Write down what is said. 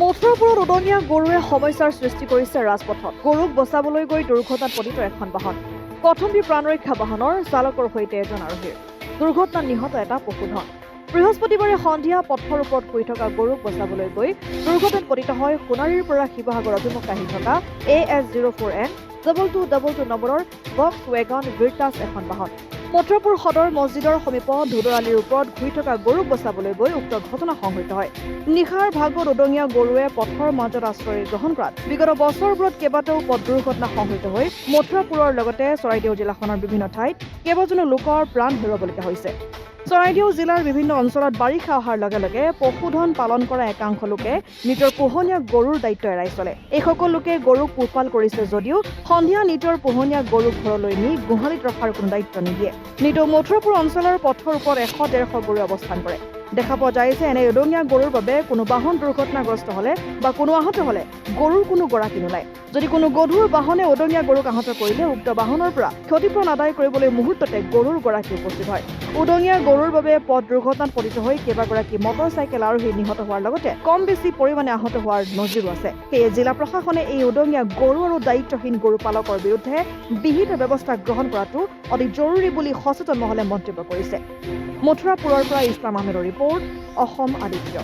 মথুৰাপুৰত উদঙীয়া গৰুৱে সমস্যাৰ সৃষ্টি কৰিছে ৰাজপথত। গৰুক বচাবলৈ গৈ দুৰ্ঘটনাত পতিত এখন বাহন। কথমপি প্ৰাণৰক্ষা বাহনৰ চালকৰ সৈতে এজন আৰোহীৰ দুৰ্ঘটনাত নিহত এটা পশুধন। বৃহস্পতিবাৰে সন্ধিয়া পথৰ ওপৰত শুই থকা গৰুক বচাবলৈ গৈ দুৰ্ঘটনাত পতিত হয় সোণাৰীৰ পৰা শিৱসাগৰ অভিমুখে আহি থকা AS04N 2222 নম্বৰৰ বক্স ৱেগন ভিৰটাছ এখন বাহন। মথুৰাপুৰ সদৰ মছজিদৰ সমীপত ধুদৰালিৰ ওপৰত ঘূৰি থকা গৰুক বচাবলৈ গৈ উক্ত ঘটনা সংঘটিত হয়। নিশাৰ ভাগত উদঙীয়া গৰুৱে পথৰ মাজত আশ্ৰয় গ্ৰহণ কৰাত বিগত বছৰবোৰত কেইবাটাও পথ দুৰ্ঘটনা সংঘটিত হৈ মথুৰাপুৰৰ লগতে চৰাইদেউ জিলাখনৰ বিভিন্ন ঠাইত কেইবাজনো লোকৰ প্ৰাণ হেৰুৱাবলগীয়া হৈছে। চৰাইদেউ জিলাৰ বিভিন্ন অঞ্চলত বাৰিষা অহাৰ লগে লগে পশুধন পালন কৰা একাংশ লোকে নিজৰ পোহনীয়া গৰুৰ দায়িত্ব এৰাই চলে। এইসকল লোকে গৰুক পোহপাল কৰিছে যদিও সন্ধিয়া নিজৰ পোহনীয়া গৰুক ঘৰলৈ নি গোহালিত ৰখাৰ কোনো দায়িত্ব নিদিয়ে। নিতৌ মথুৰাপুৰ অঞ্চলৰ পথৰ ওপৰত 100-150 গৰু অৱস্থান কৰে। দেখা পোৱা যায় যে এনে উদঙীয়া গৰুৰ বাবে কোনো বাহন দুৰ্ঘটনাগ্ৰস্ত হলে বা কোনো আহত হলে গৰুৰ কোনো গৰাকী নোলায়। যদি কোনো গধুৰ বাহনে উদঙীয়া গৰুক আহত কৰিলে উক্ত বাহনৰ পৰা ক্ষতিপূৰণ আদায় কৰিবলৈ মুহূৰ্ততে গৰুৰ গৰাকী উপস্থিত হয়। উদঙীয়া গৰুৰ বাবে পথ দুৰ্ঘটনাত পতিত হৈ কেইবাগৰাকী মটৰচাইকেল আৰোহী নিহত হোৱাৰ লগতে কম বেছি পৰিমাণে আহত হোৱাৰ নজিৰো আছে। সেয়ে জিলা প্ৰশাসনে এই উদঙীয়া গৰু আৰু দায়িত্বহীন গৰু পালকৰ বিৰুদ্ধে বিহিত ব্যৱস্থা গ্ৰহণ কৰাটো অতি জৰুৰী বুলি সচেতন মহলে মন্তব্য কৰিছে। মথুৰাপুৰৰ পৰা ইছলাম আহমেদৰ ৰিপৰ্ট, অসম আদিত্য।